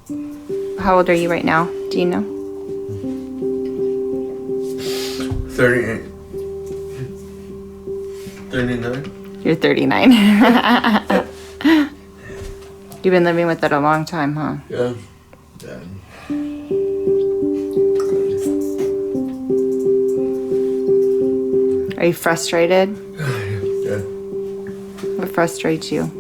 How old are you right now? Do you know? 38. 39. You're 39. You've been living with it a long time, huh? Yeah. Are you frustrated? Yeah. What frustrates you?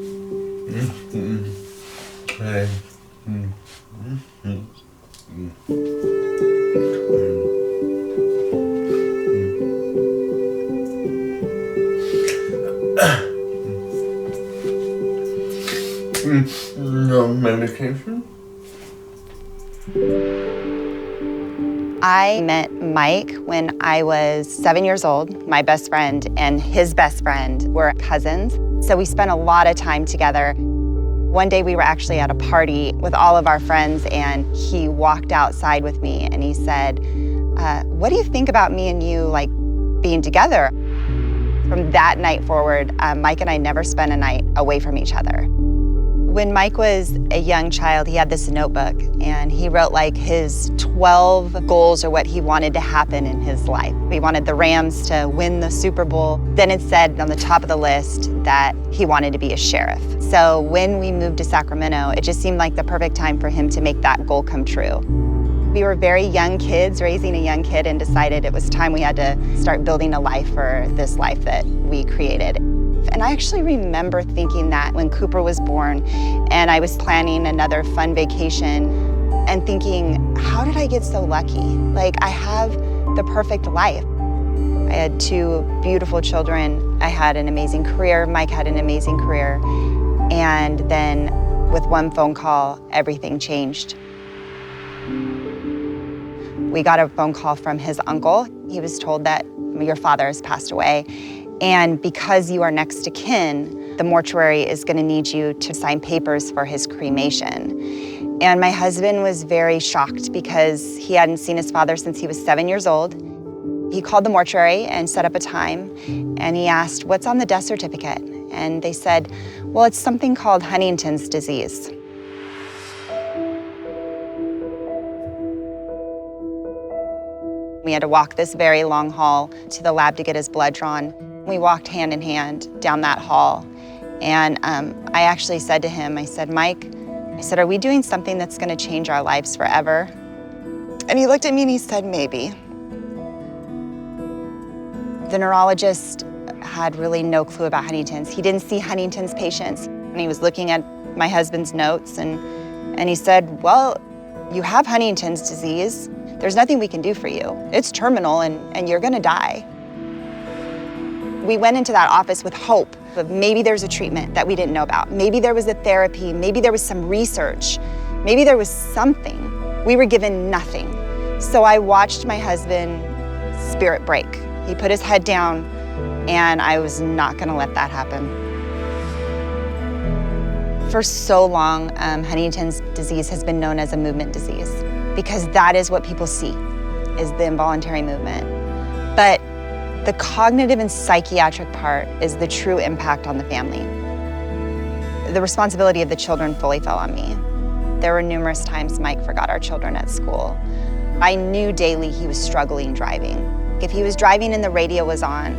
No medication. I met Mike when I was 7 years old. My best friend and his best friend were cousins, so we spent a lot of time together. One day we were actually at a party with all of our friends, and he walked outside with me and he said, what do you think about me and you like being together? From that night forward, Mike and I never spent a night away from each other. When Mike was a young child, he had this notebook, and he wrote like his 12 goals or what he wanted to happen in his life. He wanted the Rams to win the Super Bowl. Then it said on the top of the list that he wanted to be a sheriff. So when we moved to Sacramento, it just seemed like the perfect time for him to make that goal come true. We were very young kids, raising a young kid, and decided it was time we had to start building a life for this life that we created. And I actually remember thinking that when Cooper was born and I was planning another fun vacation and thinking, how did I get so lucky? Like, I have the perfect life. I had 2 beautiful children. I had an amazing career. Mike had an amazing career. And then with one phone call, everything changed. We got a phone call from his uncle. He was told that your father has passed away. And because you are next to kin, the mortuary is going to need you to sign papers for his cremation. And my husband was very shocked because he hadn't seen his father since he was 7 years old. He called the mortuary and set up a time, and he asked, what's on the death certificate? And they said, well, it's something called Huntington's disease. We had to walk this very long hall to the lab to get his blood drawn. We walked hand in hand down that hall. And I actually said to him, I said, Mike, I said, are we doing something that's gonna change our lives forever? And he looked at me and he said, maybe. The neurologist had really no clue about Huntington's. He didn't see Huntington's patients. And he was looking at my husband's notes and he said, well, you have Huntington's disease. There's nothing we can do for you. It's terminal and you're gonna die. We went into that office with hope of maybe there's a treatment that we didn't know about. Maybe there was a therapy, maybe there was some research, maybe there was something. We were given nothing. So I watched my husband's spirit break. He put his head down and I was not gonna let that happen. For so long, Huntington's disease has been known as a movement disease because that is what people see, is the involuntary movement. But the cognitive and psychiatric part is the true impact on the family. The responsibility of the children fully fell on me. There were numerous times Mike forgot our children at school. I knew daily he was struggling driving. If he was driving and the radio was on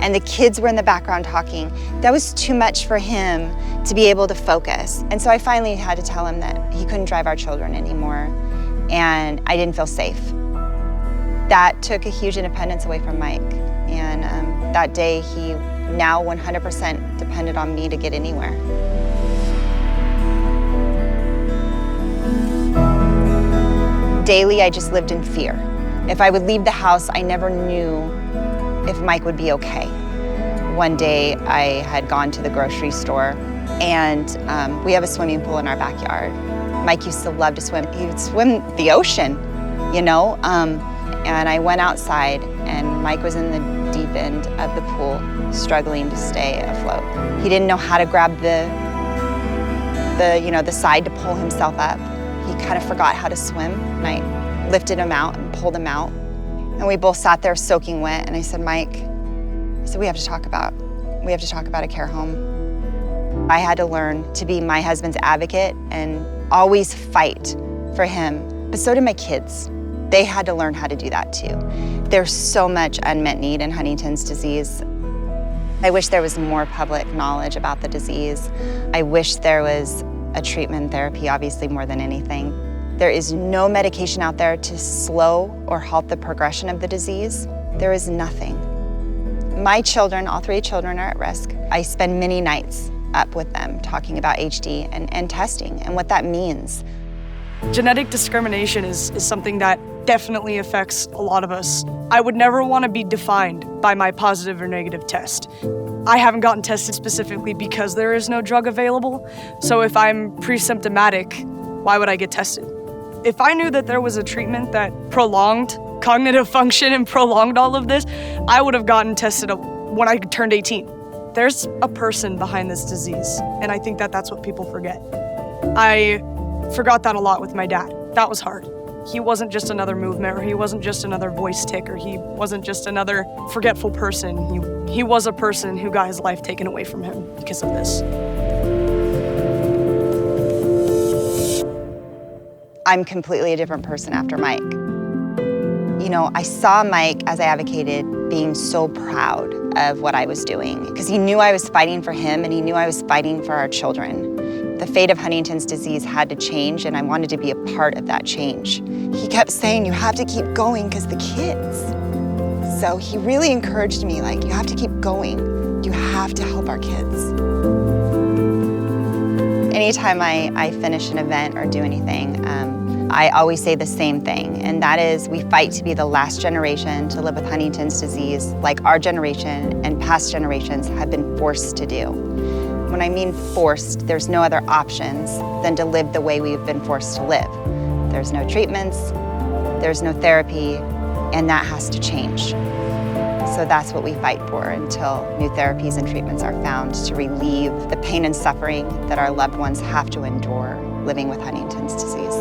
and the kids were in the background talking, that was too much for him to be able to focus. And so I finally had to tell him that he couldn't drive our children anymore, and I didn't feel safe. That took a huge independence away from Mike. And that day, he now 100% depended on me to get anywhere. Daily, I just lived in fear. If I would leave the house, I never knew if Mike would be okay. One day, I had gone to the grocery store, and we have a swimming pool in our backyard. Mike used to love to swim. He would swim the ocean, you know? And I went outside, and Mike was in the deep end of the pool, struggling to stay afloat. He didn't know how to grab the side to pull himself up. He kind of forgot how to swim, and I lifted him out and pulled him out. And we both sat there soaking wet, and I said, Mike, I said, we have to talk about a care home. I had to learn to be my husband's advocate and always fight for him, but so did my kids. They had to learn how to do that too. There's so much unmet need in Huntington's disease. I wish there was more public knowledge about the disease. I wish there was a treatment therapy, obviously more than anything. There is no medication out there to slow or halt the progression of the disease. There is nothing. My children, all 3 children, are at risk. I spend many nights up with them talking about HD and testing and what that means. Genetic discrimination is something that definitely affects a lot of us. I would never want to be defined by my positive or negative test. I haven't gotten tested specifically because there is no drug available. So if I'm pre-symptomatic, why would I get tested? If I knew that there was a treatment that prolonged cognitive function and prolonged all of this, I would have gotten tested when I turned 18. There's a person behind this disease, and I think that that's what people forget. I forgot that a lot with my dad. That was hard. He wasn't just another movement, or he wasn't just another voice tick, or he wasn't just another forgetful person. He was a person who got his life taken away from him because of this. I'm completely a different person after Mike. You know, I saw Mike, as I advocated, being so proud of what I was doing because he knew I was fighting for him and he knew I was fighting for our children. The fate of Huntington's disease had to change, and I wanted to be a part of that change. He kept saying, you have to keep going because the kids. So he really encouraged me, like, you have to keep going. You have to help our kids. Anytime I finish an event or do anything, I always say the same thing, and that is we fight to be the last generation to live with Huntington's disease like our generation and past generations have been forced to do. When I mean forced, there's no other options than to live the way we've been forced to live. There's no treatments, there's no therapy, and that has to change. So that's what we fight for until new therapies and treatments are found to relieve the pain and suffering that our loved ones have to endure living with Huntington's disease.